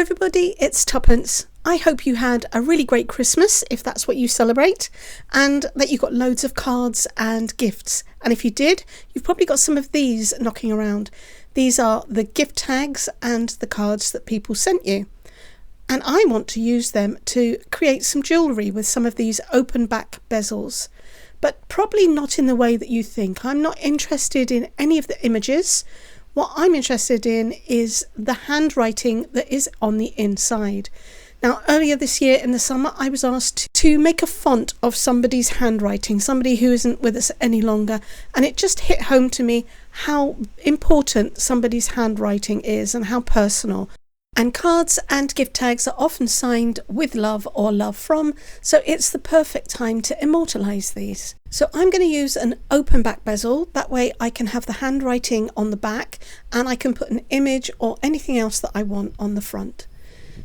everybody, it's Tuppence. I hope you had a really great Christmas, if that's what you celebrate, and that you got loads of cards and gifts. And if you did, you've probably got some of these knocking around. These are the gift tags and the cards that people sent you. And I want to use them to create some jewellery with some of these open back bezels. But probably not in the way that you think. I'm not interested in any of the images. What I'm interested in is the handwriting that is on the inside. Now, earlier this year in the summer, I was asked to make a font of somebody's handwriting, somebody who isn't with us any longer. And it just hit home to me how important somebody's handwriting is and how personal. And cards and gift tags are often signed with love or love from, so it's the perfect time to immortalize these. So I'm going to use an open back bezel, that way I can have the handwriting on the back and I can put an image or anything else that I want on the front.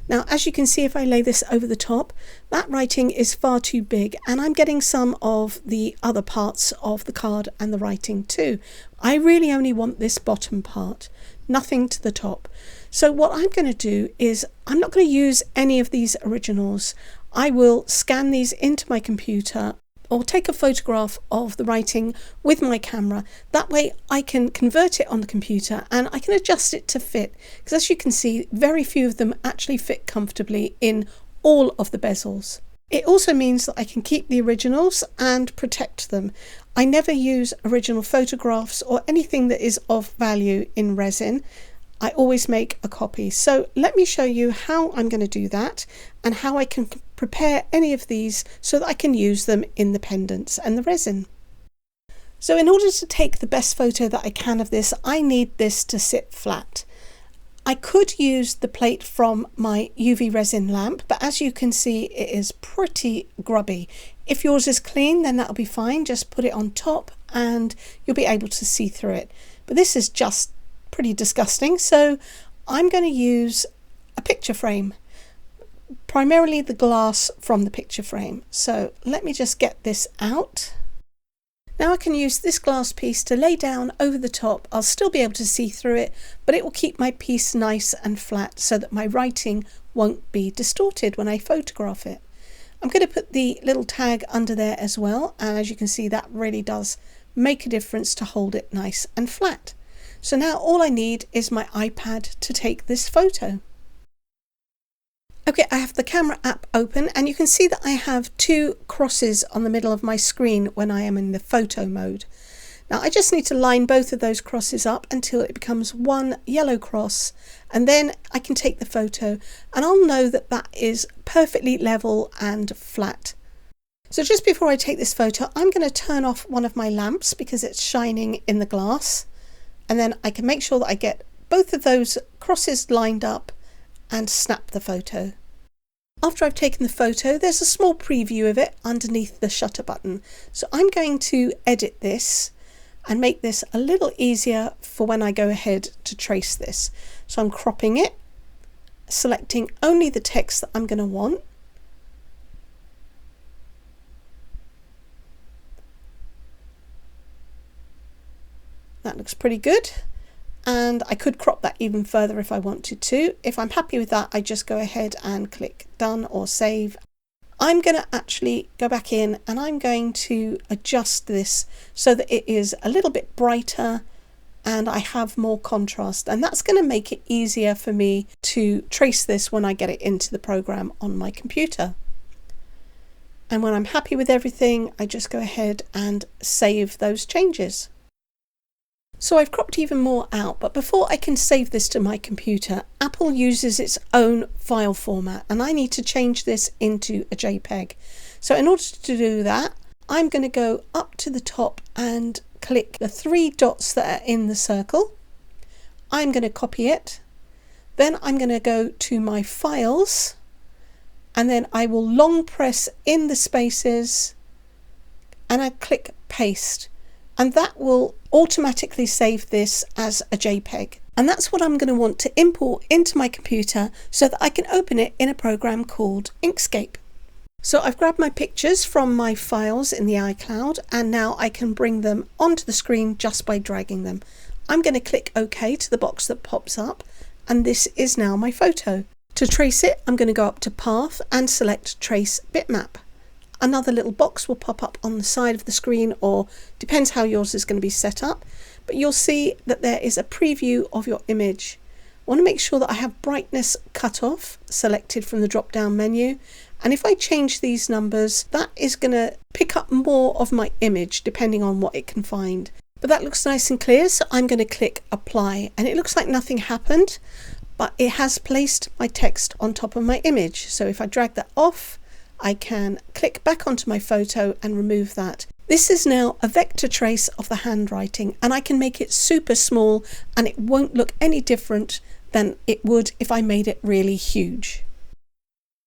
Now, as you can see, if I lay this over the top, that writing is far too big and I'm getting some of the other parts of the card and the writing too. I really only want this bottom part, nothing to the top. So what I'm going to do is I'm not going to use any of these originals. I will scan these into my computer or take a photograph of the writing with my camera. That way I can convert it on the computer and I can adjust it to fit. Because as you can see, very few of them actually fit comfortably in all of the bezels. It also means that I can keep the originals and protect them. I never use original photographs or anything that is of value in resin. I always make a copy. So let me show you how I'm going to do that and how I can prepare any of these so that I can use them in the pendants and the resin. So in order to take the best photo that I can of this, I need this to sit flat. I could use the plate from my UV resin lamp, but as you can see, it is pretty grubby. If yours is clean, then that'll be fine. Just put it on top and you'll be able to see through it. But this is just pretty disgusting, so I'm going to use a picture frame, primarily the glass from the picture frame. So let me just get this out. Now I can use this glass piece to lay down over the top. I'll still be able to see through it, but it will keep my piece nice and flat so that my writing won't be distorted when I photograph it. I'm going to put the little tag under there as well, and as you can see, that really does make a difference to hold it nice and flat. So now all I need is my iPad to take this photo. Okay, I have the camera app open and you can see that I have two crosses on the middle of my screen when I am in the photo mode. Now I just need to line both of those crosses up until it becomes one yellow cross, and then I can take the photo and I'll know that that is perfectly level and flat. So just before I take this photo, I'm going to turn off one of my lamps because it's shining in the glass. And then I can make sure that I get both of those crosses lined up and snap the photo. After I've taken the photo, there's a small preview of it underneath the shutter button. So I'm going to edit this and make this a little easier for when I go ahead to trace this. So I'm cropping it, selecting only the text that I'm going to want. That looks pretty good, and I could crop that even further if I wanted to. If I'm happy with that, I just go ahead and click done or save. I'm going to actually go back in and I'm going to adjust this so that it is a little bit brighter and I have more contrast, and that's going to make it easier for me to trace this when I get it into the program on my computer. And when I'm happy with everything, I just go ahead and save those changes. So I've cropped even more out, but before I can save this to my computer, Apple uses its own file format and I need to change this into a JPEG. So in order to do that, I'm going to go up to the top and click the three dots that are in the circle. I'm going to copy it. Then I'm going to go to my files and then I will long press in the spaces and I click paste. And that will automatically save this as a JPEG. And that's what I'm going to want to import into my computer so that I can open it in a program called Inkscape. So I've grabbed my pictures from my files in the iCloud and now I can bring them onto the screen just by dragging them. I'm going to click OK to the box that pops up, and this is now my photo. To trace it, I'm going to go up to Path and select Trace Bitmap. Another little box will pop up on the side of the screen, or depends how yours is going to be set up, but you'll see that there is a preview of your image. I want to make sure that I have brightness cut off selected from the drop down menu, and if I change these numbers, that is going to pick up more of my image depending on what it can find. But that looks nice and clear, so I'm going to click apply, and it looks like nothing happened, but it has placed my text on top of my image. So if I drag that off, I can click back onto my photo and remove that. This is now a vector trace of the handwriting, and I can make it super small and it won't look any different than it would if I made it really huge.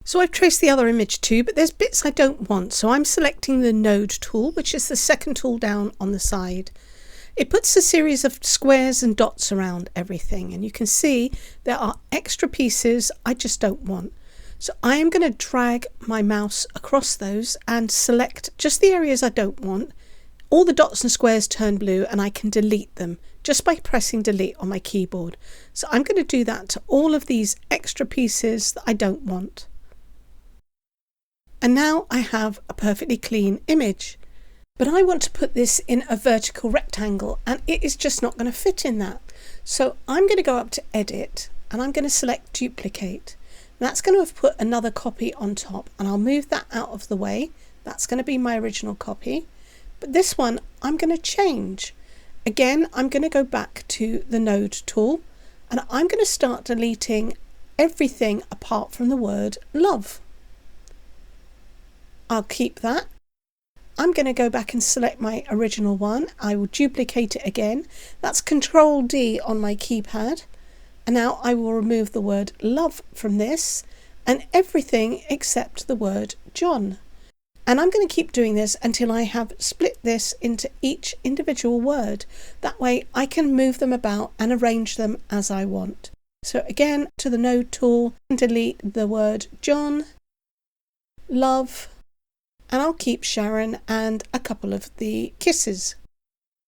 So I've traced the other image too, but there's bits I don't want, so I'm selecting the node tool, which is the second tool down on the side. It puts a series of squares and dots around everything, and you can see there are extra pieces I just don't want. So I am going to drag my mouse across those and select just the areas I don't want. All the dots and squares turn blue, and I can delete them just by pressing delete on my keyboard. So I'm going to do that to all of these extra pieces that I don't want. And now I have a perfectly clean image. But I want to put this in a vertical rectangle, and it is just not going to fit in that. So I'm going to go up to Edit, and I'm going to select Duplicate. That's going to have put another copy on top, and I'll move that out of the way. That's going to be my original copy. But this one I'm going to change. Again, I'm going to go back to the node tool, and I'm going to start deleting everything apart from the word love. I'll keep that. I'm going to go back and select my original one. I will duplicate it again. That's Control D on my keypad. And now I will remove the word love from this and everything except the word John. And I'm going to keep doing this until I have split this into each individual word. That way I can move them about and arrange them as I want. So again, to the node tool, delete the word John, love, and I'll keep Sharon and a couple of the kisses.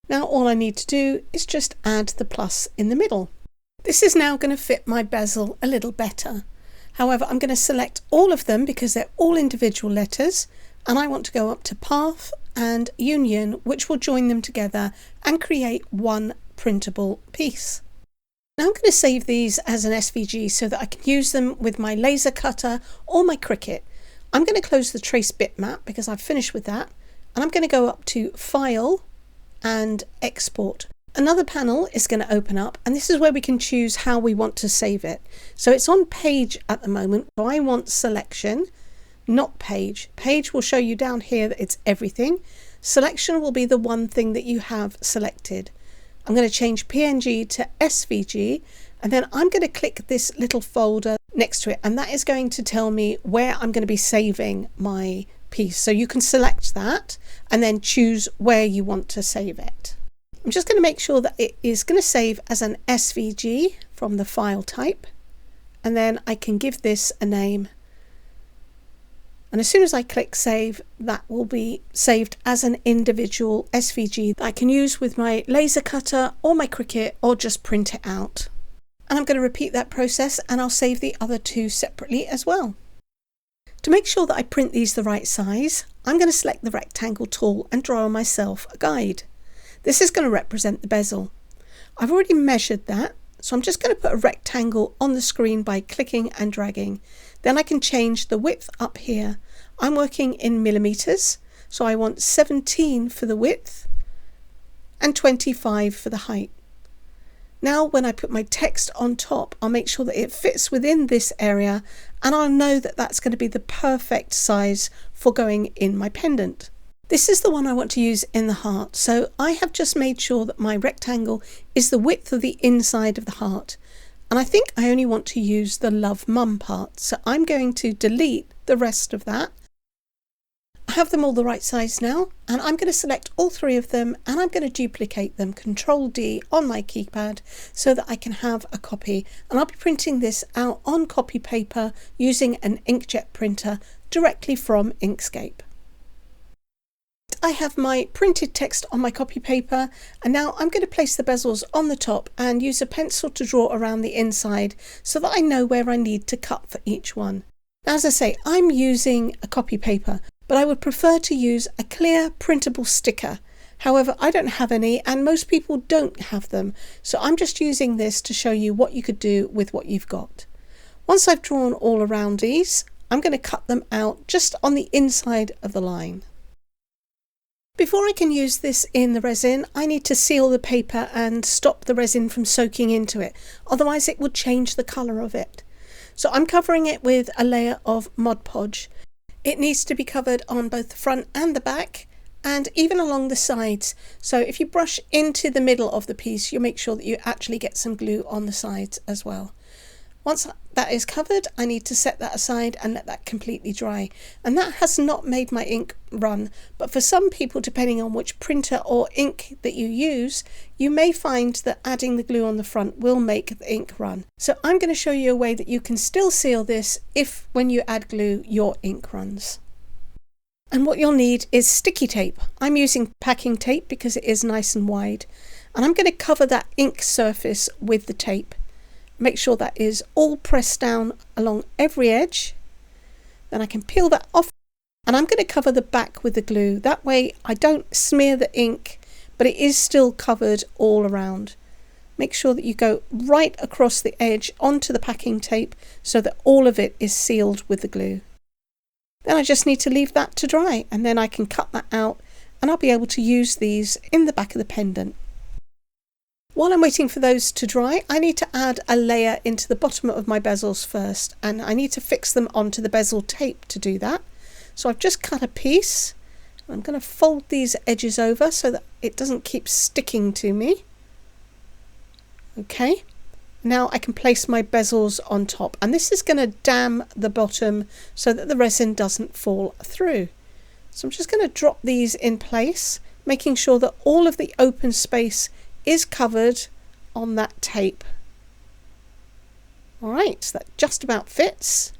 Now all I need to do is just add the plus in the middle. This is now going to fit my bezel a little better. However, I'm going to select all of them because they're all individual letters, and I want to go up to Path and Union, which will join them together and create one printable piece. Now I'm going to save these as an SVG so that I can use them with my laser cutter or my Cricut. I'm going to close the trace bitmap because I've finished with that, and I'm going to go up to File and Export. Another panel is going to open up, and this is where we can choose how we want to save it. So it's on Page at the moment, so I want Selection, not Page. Page will show you down here that it's everything. Selection will be the one thing that you have selected. I'm going to change PNG to SVG, and then I'm going to click this little folder next to it, and that is going to tell me where I'm going to be saving my piece. So you can select that and then choose where you want to save it. I'm just going to make sure that it is going to save as an SVG from the file type, and then I can give this a name. And as soon as I click save, that will be saved as an individual SVG that I can use with my laser cutter or my Cricut, or just print it out. And I'm going to repeat that process, and I'll save the other two separately as well. To make sure that I print these the right size, I'm going to select the rectangle tool and draw myself a guide. This is going to represent the bezel. I've already measured that, so I'm just going to put a rectangle on the screen by clicking and dragging. Then I can change the width up here. I'm working in millimeters, so I want 17 for the width and 25 for the height. Now when I put my text on top, I'll make sure that it fits within this area, and I'll know that that's going to be the perfect size for going in my pendant. This is the one I want to use in the heart, so I have just made sure that my rectangle is the width of the inside of the heart, and I think I only want to use the love mum part, so I'm going to delete the rest of that. I have them all the right size now, and I'm going to select all three of them, and I'm going to duplicate them, Control D on my keypad, so that I can have a copy, and I'll be printing this out on copy paper using an inkjet printer directly from Inkscape. I have my printed text on my copy paper, and now I'm going to place the bezels on the top and use a pencil to draw around the inside so that I know where I need to cut for each one. Now, as I say, I'm using a copy paper, but I would prefer to use a clear printable sticker. However, I don't have any and most people don't have them, so I'm just using this to show you what you could do with what you've got. Once I've drawn all around these, I'm going to cut them out just on the inside of the line. Before I can use this in the resin, I need to seal the paper and stop the resin from soaking into it, otherwise it would change the colour of it. So I'm covering it with a layer of Mod Podge. It needs to be covered on both the front and the back, and even along the sides. So if you brush into the middle of the piece, you'll make sure that you actually get some glue on the sides as well. Once that is covered, I need to set that aside and let that completely dry. And that has not made my ink run, but for some people, depending on which printer or ink that you use, you may find that adding the glue on the front will make the ink run. So I'm going to show you a way that you can still seal this if, when you add glue, your ink runs. And what you'll need is sticky tape. I'm using packing tape because it is nice and wide. And I'm going to cover that ink surface with the tape. Make sure that is all pressed down along every edge. Then I can peel that off, and I'm going to cover the back with the glue. That way I don't smear the ink, but it is still covered all around. Make sure that you go right across the edge onto the packing tape so that all of it is sealed with the glue. Then I just need to leave that to dry, and then I can cut that out and I'll be able to use these in the back of the pendant. While I'm waiting for those to dry, I need to add a layer into the bottom of my bezels first, and I need to fix them onto the Bezel Tape to do that. So I've just cut a piece. I'm going to fold these edges over so that it doesn't keep sticking to me. Okay, now I can place my bezels on top, and this is going to dam the bottom so that the resin doesn't fall through. So I'm just going to drop these in place, making sure that all of the open space is covered on that tape. Alright, so that just about fits.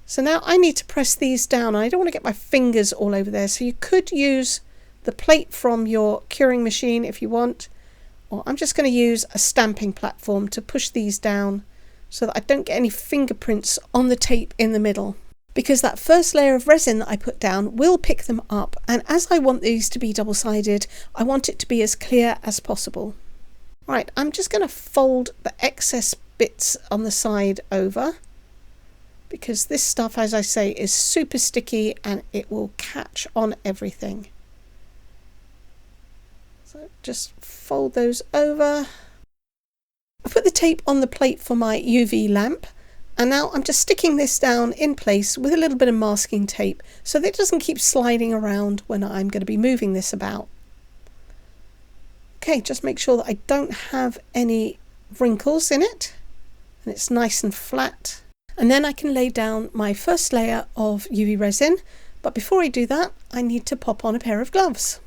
So now I need to press these down. I don't want to get my fingers all over there, so you could use the plate from your curing machine if you want, or I'm just going to use a stamping platform to push these down so that I don't get any fingerprints on the tape in the middle, because that first layer of resin that I put down will pick them up, and as I want these to be double-sided, I want it to be as clear as possible. Right, I'm just going to fold the excess bits on the side over, because this stuff, as I say, is super sticky and it will catch on everything. So just fold those over. I put the tape on the plate for my UV lamp. And now I'm just sticking this down in place with a little bit of masking tape so that it doesn't keep sliding around when I'm going to be moving this about. Okay, just make sure that I don't have any wrinkles in it and it's nice and flat. And then I can lay down my first layer of UV resin, but before I do that, I need to pop on a pair of gloves.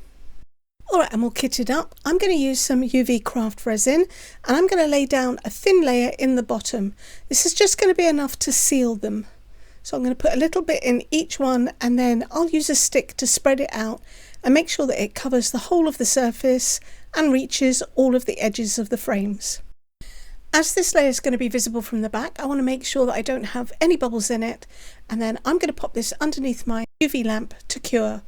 Alright, I'm all kitted up. I'm going to use some UV craft resin and I'm going to lay down a thin layer in the bottom. This is just going to be enough to seal them. So I'm going to put a little bit in each one, and then I'll use a stick to spread it out and make sure that it covers the whole of the surface and reaches all of the edges of the frames. As this layer is going to be visible from the back, I want to make sure that I don't have any bubbles in it, and then I'm going to pop this underneath my UV lamp to cure.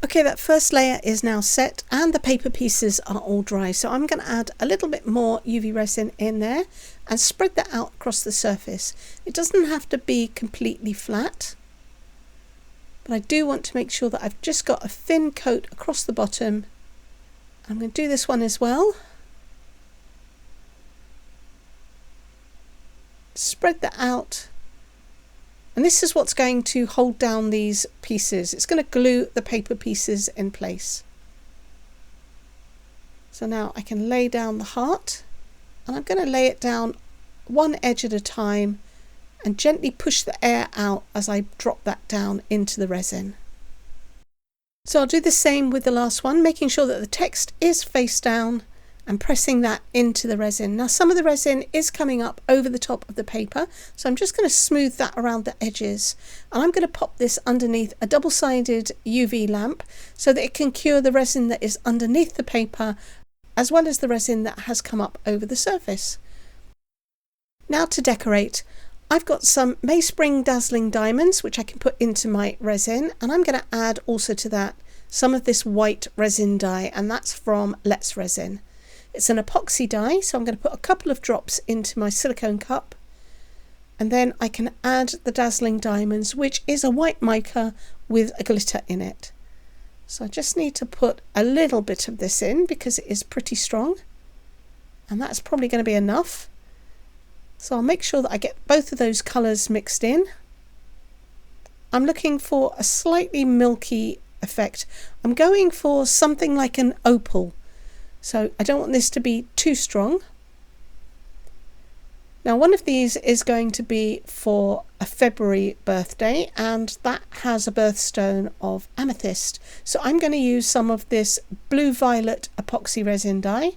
Okay, that first layer is now set and the paper pieces are all dry, so I'm going to add a little bit more UV resin in there and spread that out across the surface. It doesn't have to be completely flat, but I do want to make sure that I've just got a thin coat across the bottom. I'm going to do this one as well. Spread that out. And this is what's going to hold down these pieces. It's going to glue the paper pieces in place. So now I can lay down the heart, and I'm going to lay it down one edge at a time and gently push the air out as I drop that down into the resin. So I'll do the same with the last one, making sure that the text is face down and pressing that into the resin. Now some of the resin is coming up over the top of the paper, so I'm just going to smooth that around the edges, and I'm going to pop this underneath a double-sided UV lamp so that it can cure the resin that is underneath the paper as well as the resin that has come up over the surface. Now to decorate. I've got some Meyspring Dazzling diamonds which I can put into my resin, and I'm going to add also to that some of this white resin dye, and that's from Let's Resin. It's an epoxy dye, so I'm going to put a couple of drops into my silicone cup, and then I can add the Dazzling diamonds, which is a white mica with a glitter in it. So I just need to put a little bit of this in because it is pretty strong, and that's probably going to be enough. So I'll make sure that I get both of those colours mixed in. I'm looking for a slightly milky effect. I'm going for something like an opal, so I don't want this to be too strong. Now one of these is going to be for a February birthday, and that has a birthstone of amethyst, so I'm going to use some of this blue violet epoxy resin dye,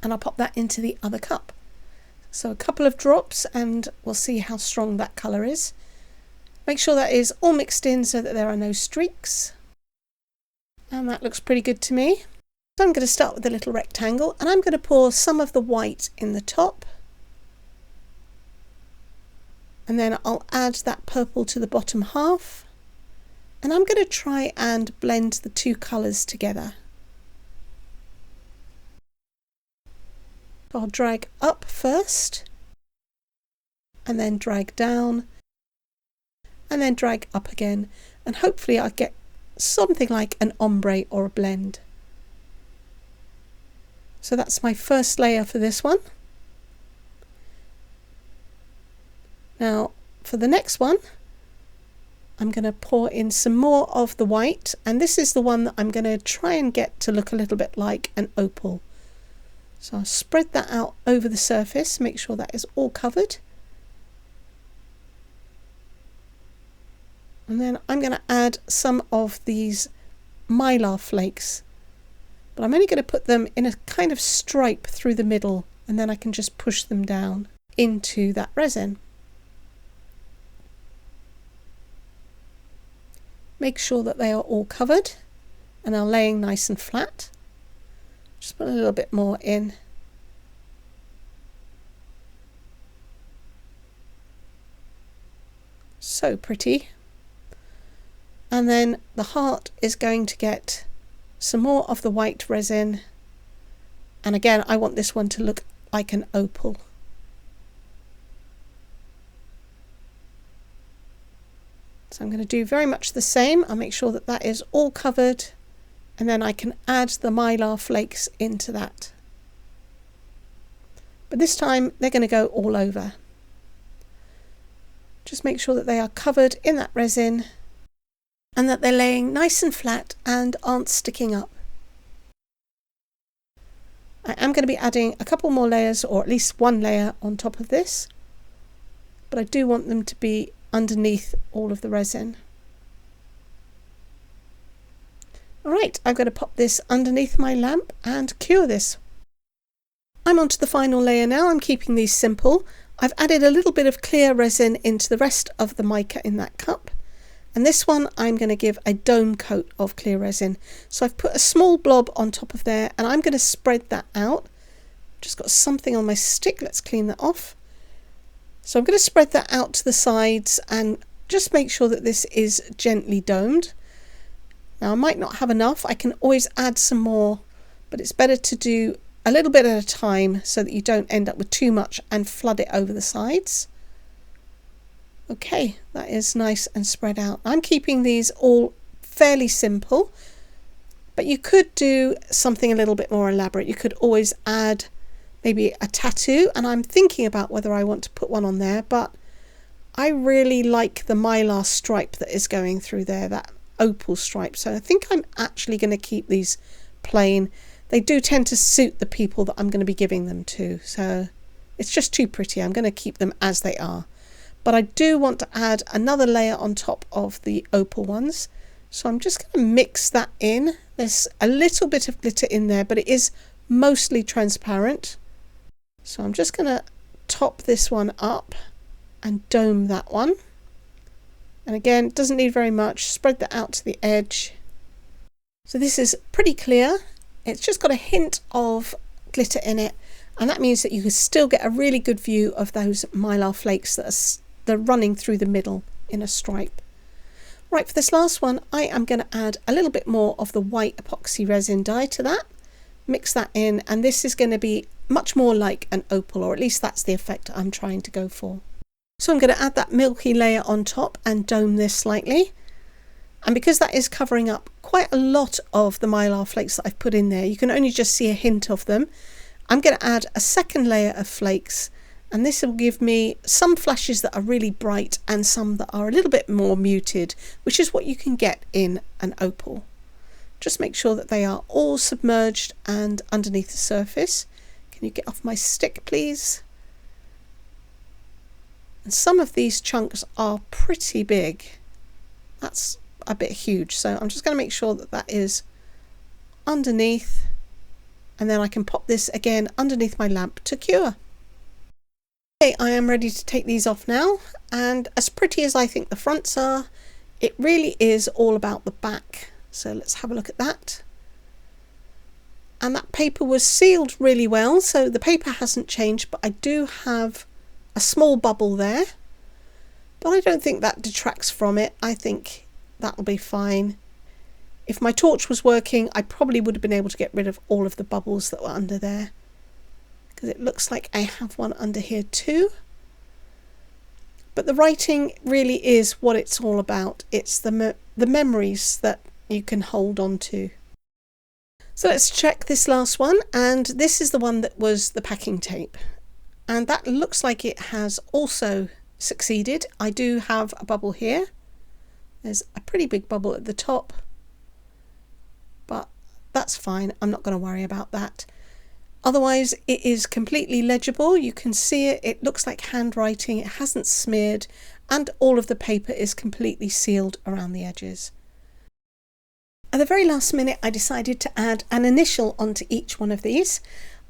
and I'll pop that into the other cup. So a couple of drops and we'll see how strong that colour is. Make sure that is all mixed in so that there are no streaks. And that looks pretty good to me. So I'm going to start with a little rectangle, and I'm going to pour some of the white in the top. And then I'll add that purple to the bottom half. And I'm going to try and blend the two colours together. I'll drag up first, and then drag down, and then drag up again, and hopefully I'll get something like an ombre or a blend. So that's my first layer for this one. Now for the next one, I'm going to pour in some more of the white, and this is the one that I'm going to try and get to look a little bit like an opal. So I'll spread that out over the surface, make sure that is all covered. And then I'm going to add some of these mylar flakes, but I'm only going to put them in a kind of stripe through the middle, and then I can just push them down into that resin. Make sure that they are all covered and are laying nice and flat. Just put a little bit more in. So pretty. And then the heart is going to get some more of the white resin, and again I want this one to look like an opal. So I'm going to do very much the same. I'll make sure that that is all covered, and then I can add the mylar flakes into that. But this time they're going to go all over. Just make sure that they are covered in that resin and that they're laying nice and flat and aren't sticking up. I am going to be adding a couple more layers, or at least one layer on top of this, but I do want them to be underneath all of the resin. Alright, I'm going to pop this underneath my lamp and cure this. I'm on to the final layer now. I'm keeping these simple. I've added a little bit of clear resin into the rest of the mica in that cup, and this one I'm going to give a dome coat of clear resin. So I've put a small blob on top of there, and I'm going to spread that out. Just got something on my stick, let's clean that off. So I'm going to spread that out to the sides and just make sure that this is gently domed. Now I might not have enough, I can always add some more, but it's better to do a little bit at a time so that you don't end up with too much and flood it over the sides. Okay, that is nice and spread out. I'm keeping these all fairly simple, but you could do something a little bit more elaborate. You could always add maybe a tattoo, and I'm thinking about whether I want to put one on there, but I really like the mylar stripe that is going through there, that opal stripe, so I think I'm actually going to keep these plain. They do tend to suit the people that I'm going to be giving them to, so it's just too pretty. I'm going to keep them as they are, but I do want to add another layer on top of the opal ones, so I'm just going to mix that in. There's a little bit of glitter in there, but it is mostly transparent. So I'm just going to top this one up and dome that one. And again, it doesn't need very much. Spread that out to the edge. So this is pretty clear. It's just got a hint of glitter in it, and that means that you can still get a really good view of those mylar flakes that are running through the middle in a stripe. Right, for this last one, I am going to add a little bit more of the white epoxy resin dye to that. Mix that in, and this is going to be much more like an opal, or at least that's the effect I'm trying to go for. So I'm going to add that milky layer on top and dome this slightly. And because that is covering up quite a lot of the mylar flakes that I've put in there, you can only just see a hint of them. I'm going to add a second layer of flakes, and this will give me some flashes that are really bright and some that are a little bit more muted, which is what you can get in an opal. Just make sure that they are all submerged and underneath the surface. Can you get off my stick, please? And some of these chunks are pretty big. That's a bit huge, so I'm just going to make sure that that is underneath, and then I can pop this again underneath my lamp to cure. Okay, I am ready to take these off now, and as pretty as I think the fronts are, it really is all about the back. So let's have a look at that. And that paper was sealed really well, so the paper hasn't changed, but I do have a small bubble there, but I don't think that detracts from it. I think that'll be fine. If my torch was working, I probably would have been able to get rid of all of the bubbles that were under there, because it looks like I have one under here too. But the writing really is what it's all about. It's the memories that you can hold on to. So let's check this last one, and this is the one that was the packing tape, and that looks like it has also succeeded. I do have a bubble here. There's a pretty big bubble at the top, but that's fine. I'm not going to worry about that. Otherwise, it is completely legible. You can see it. It looks like handwriting. It hasn't smeared, and all of the paper is completely sealed around the edges. At the very last minute, I decided to add an initial onto each one of these.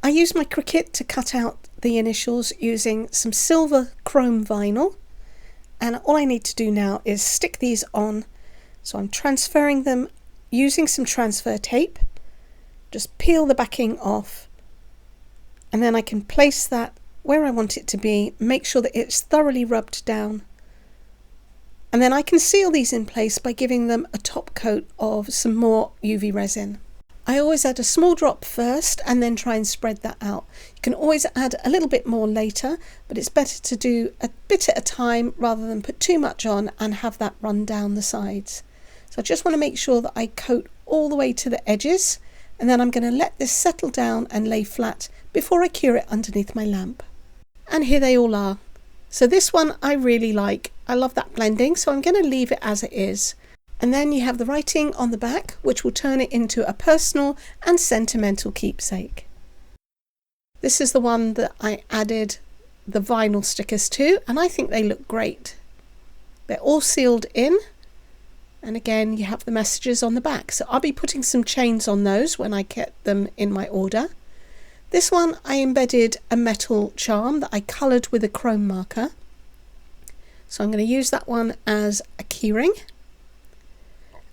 I used my Cricut to cut out the initials using some silver chrome vinyl, and all I need to do now is stick these on. So I'm transferring them using some transfer tape. Just peel the backing off, and then I can place that where I want it to be, make sure that it's thoroughly rubbed down, and then I can seal these in place by giving them a top coat of some more UV resin. I always add a small drop first and then try and spread that out. You can always add a little bit more later, but it's better to do a bit at a time rather than put too much on and have that run down the sides. So I just want to make sure that I coat all the way to the edges, and then I'm going to let this settle down and lay flat before I cure it underneath my lamp. And here they all are. So this one I really like. I love that blending, so I'm going to leave it as it is. And then you have the writing on the back, which will turn it into a personal and sentimental keepsake. This is the one that I added the vinyl stickers to, and I think they look great. They're all sealed in, and again you have the messages on the back. So I'll be putting some chains on those when I get them in my order. This one I embedded a metal charm that I coloured with a chrome marker. So I'm going to use that one as a keyring.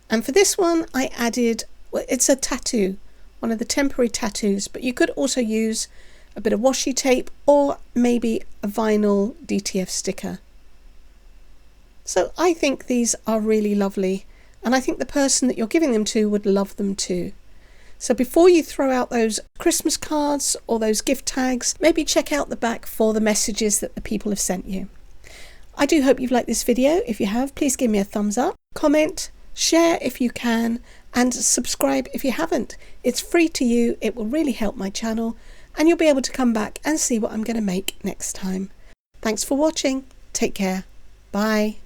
And for this one I added, well, it's a tattoo, one of the temporary tattoos, but you could also use a bit of washi tape or maybe a vinyl DTF sticker. So I think these are really lovely, and I think the person that you're giving them to would love them too. So before you throw out those Christmas cards or those gift tags, maybe check out the back for the messages that the people have sent you. I do hope you've liked this video. If you have, please give me a thumbs up, comment, share if you can, and subscribe if you haven't. It's free to you, it will really help my channel, and you'll be able to come back and see what I'm going to make next time. Thanks for watching, take care, bye.